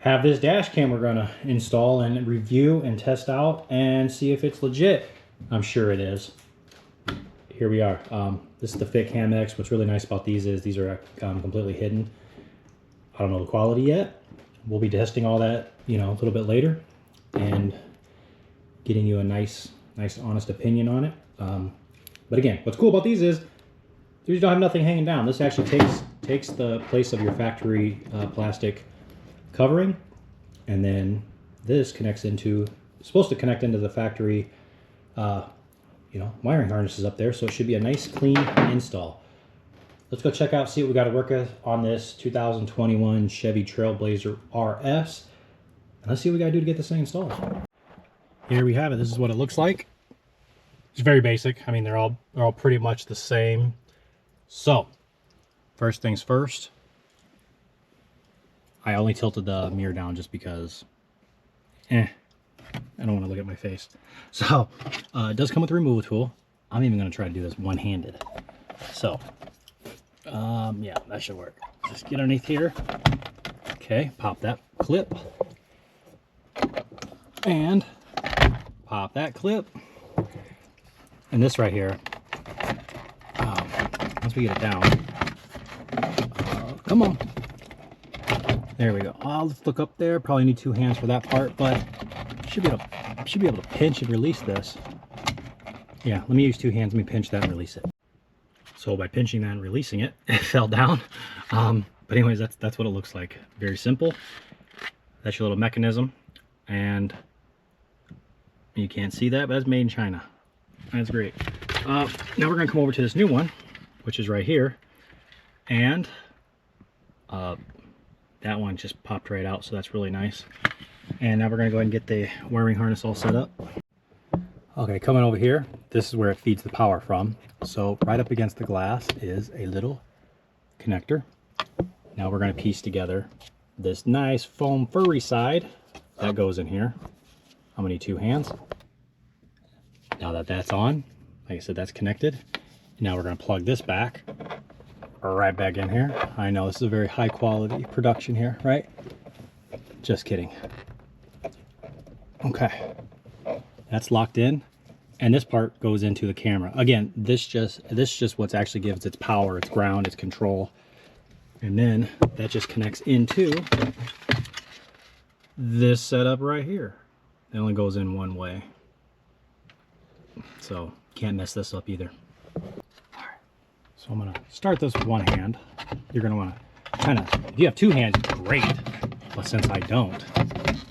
have this dash cam we're gonna install and review and test out and see if it's legit. I'm sure it is. Here we are. This is the FitcamX. What's really nice about these is these are completely hidden. I don't know the quality yet. We'll be testing all that, you know, a little bit later and getting you a nice honest opinion on it. But again, what's cool about these is you don't have nothing hanging down. This actually takes the place of your factory plastic covering, and then this connects into, supposed to connect into the factory you know, wiring harnesses up there, so it should be a nice clean install. Let's go check out, see what we got to work with on this 2021 Chevy Trailblazer RS, and let's see what we got to do to get this thing installed. Here we have it. This is what it looks like. It's very basic. I mean, they're all pretty much the same. So, first things first, I only tilted the mirror down just because, I don't want to look at my face. So, it does come with a removal tool. I'm even going to try to do this one-handed. So, yeah, that should work. Just get underneath here. Okay, pop that clip. And pop that clip. And this right here, once we get it down, come on. There we go. Let's look up there. Probably need 2 hands for that part, but should be able to pinch and release this. Yeah, let me use 2 hands. Let me pinch that and release it. So by pinching that and releasing it, it fell down. But anyways, that's what it looks like. Very simple. That's your little mechanism, and you can't see that, but that's made in China. That's great. Now we're going to come over to this new one, which is right here, and that one just popped right out, so that's really nice. And now we're going to go ahead and get the wiring harness all set up. Okay, coming over here, this is where it feeds the power from. So right up against the glass is a little connector. Now we're going to piece together this nice foam furry side that goes in here. I'm going to need 2 hands. Now that that's on, like I said, that's connected. Now we're going to plug this back right back in here. I know this is a very high quality production here, right? Just kidding. Okay, that's locked in, and this part goes into the camera. Again, this just what actually gives its power, its ground, its control, and then that just connects into this setup right here. It only goes in one way, so can't mess this up either. All right, so I'm gonna start this with 1 hand. You're gonna want to kind of, if you have 2 hands, great, but since I don't,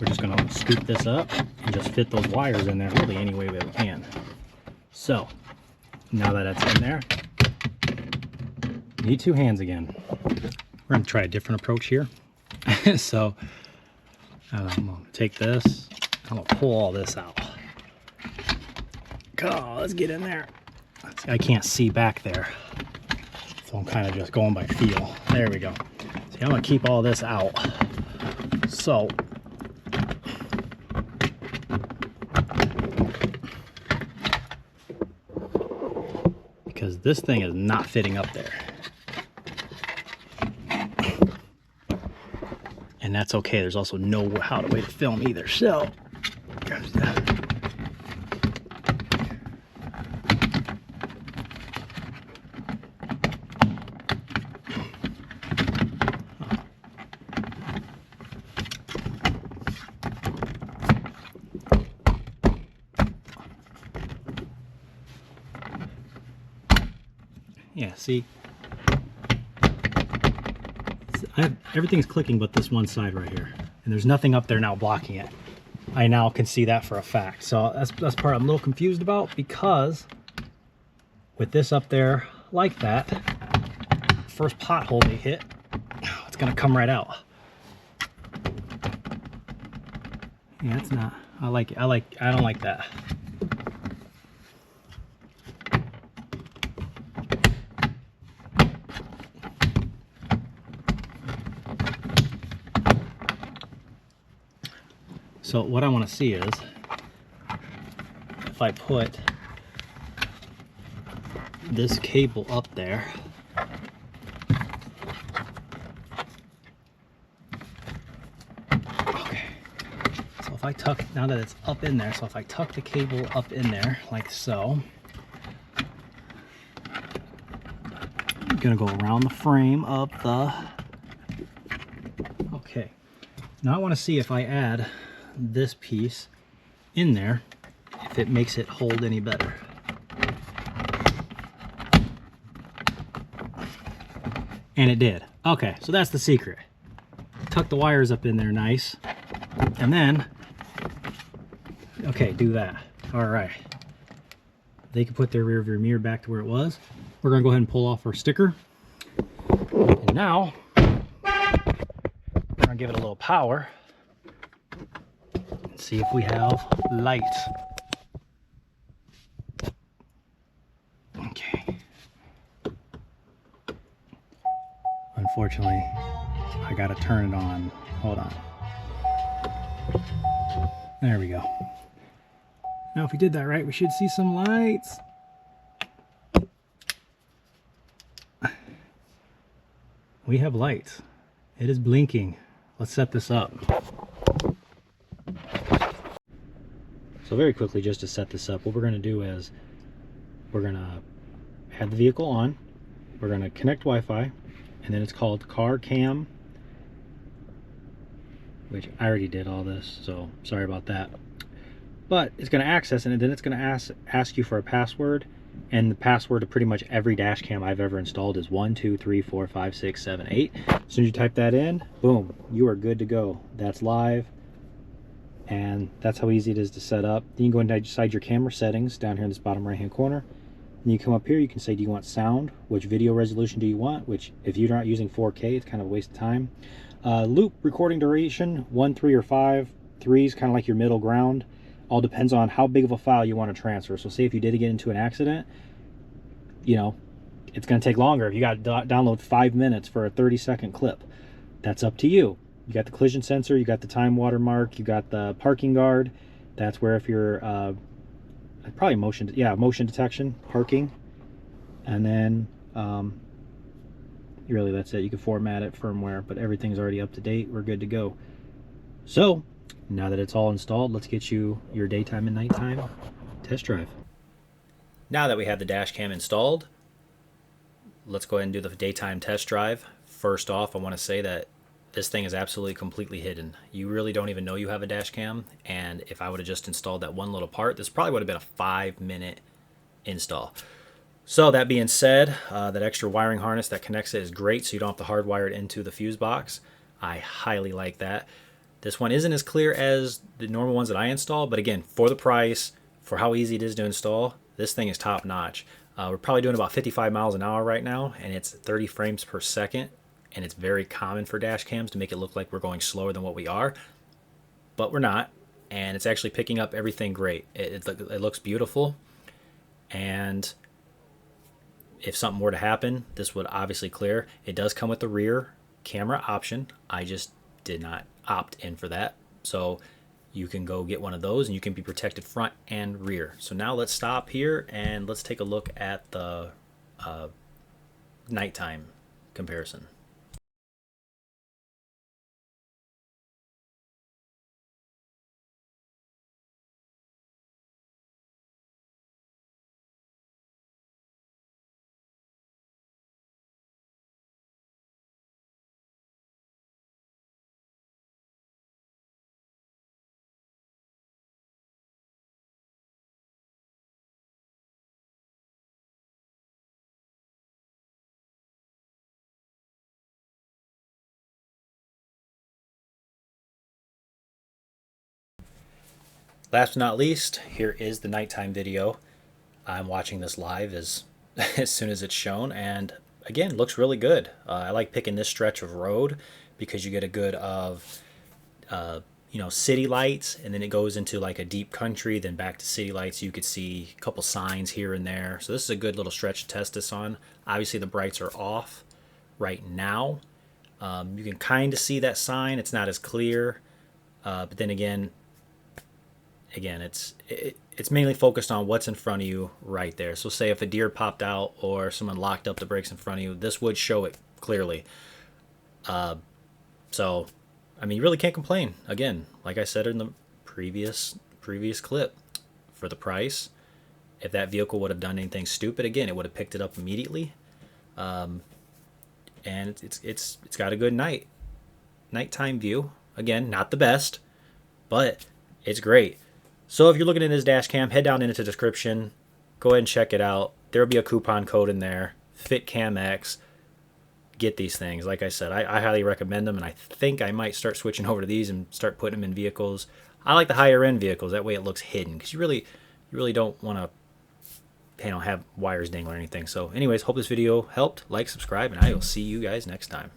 we're just gonna scoop this up and just fit those wires in there really any way that we can. So now that that's in there, you need 2 hands again. We're gonna try a different approach here. So I'm gonna take this, I'm gonna pull all this out. Oh, let's get in there. See, I can't see back there, so I'm kind of just going by feel. There we go. See, I'm gonna keep all this out. So because this thing is not fitting up there, and that's okay. There's also no way to film either. So yeah, see, everything's clicking but this one side right here, and there's nothing up there now blocking it. I now can see that for a fact. So that's part I'm a little confused about, because with this up there like that, first pothole they hit, it's gonna come right out. Yeah, it's not. I like it. I don't like that. So what I want to see is if I put this cable up there, if I tuck, now that it's up in there, so if I tuck the cable up in there like so, I'm gonna go around the frame of the, okay. Now I wanna see if I add this piece in there, if it makes it hold any better. And it did. Okay, so that's the secret. Tuck the wires up in there nice. And then, okay, do that. All right. They can put their rear view mirror back to where it was. We're gonna go ahead and pull off our sticker. And now, we're gonna give it a little power and see if we have lights. Okay. Unfortunately, I gotta turn it on. Hold on. There we go. Now if we did that right, we should see some lights. We have lights. It is blinking. Let's set this up. So very quickly, just to set this up, what we're gonna do is we're gonna have the vehicle on, we're gonna connect Wi-Fi, and then it's called car cam, which I already did all this, so sorry about that. But it's going to access it, and then it's going to ask you for a password, and the password to pretty much every dash cam I've ever installed is 1 2 3 4 5 6 7 8. As soon as you type that in, boom, you are good to go. That's live, and that's how easy it is to set up. Then you can go inside your camera settings down here in this bottom right hand corner. Then you come up here, you can say, do you want sound? Which video resolution do you want? Which, if you're not using 4K, it's kind of a waste of time. Loop recording duration, 1, 3, or 5. 3 is kind of like your middle ground. All depends on how big of a file you want to transfer. So say if you did get into an accident, you know, it's going to take longer. If you got to download 5 minutes for a 30-second clip, that's up to you. You got the collision sensor, you got the time watermark, you got the parking guard. That's where if you're probably motion detection, parking, and then really that's it. You can format it, firmware, but everything's already up to date. We're good to go. So now that it's all installed, let's get you your daytime and nighttime test drive. Now that we have the dash cam installed, let's go ahead and do the daytime test drive. First off, I want to say that this thing is absolutely completely hidden. You really don't even know you have a dash cam, and if I would have just installed that one little part, this probably would have been a 5-minute install. So that being said, that extra wiring harness that connects it is great, so you don't have to hardwire it into the fuse box. I highly like that. This one isn't as clear as the normal ones that I install, but again, for the price, for how easy it is to install, this thing is top notch. We're probably doing about 55 miles an hour right now, and it's 30 frames per second, and it's very common for dash cams to make it look like we're going slower than what we are, but we're not, and it's actually picking up everything great. It looks beautiful, and if something were to happen, this would obviously clear. It does come with the rear camera option. I just did not opt in for that. So you can go get one of those and you can be protected front and rear. So now let's stop here and let's take a look at the nighttime comparison. Last but not least, here is the nighttime video. I'm watching this live as soon as it's shown, and again, looks really good. I like picking this stretch of road because you get a good of city lights, and then it goes into like a deep country, then back to city lights. You could see a couple signs here and there. So this is a good little stretch to test this on. Obviously the brights are off right now. You can kind of see that sign. It's not as clear, but then again, it's mainly focused on what's in front of you right there. So say if a deer popped out or someone locked up the brakes in front of you, this would show it clearly. So I mean, you really can't complain. Again, like I said in the previous clip for the price. If that vehicle would have done anything stupid, again, it would have picked it up immediately. And it's got a good nighttime view. Again, not the best, but it's great. So if you're looking at this dash cam, head down into the description. Go ahead and check it out. There'll be a coupon code in there. FitcamX. Get these things. Like I said, I highly recommend them, and I think I might start switching over to these and start putting them in vehicles. I like the higher end vehicles. That way it looks hidden, because you really don't want to have wires dangling or anything. So anyways, hope this video helped. Like, subscribe, and I will see you guys next time.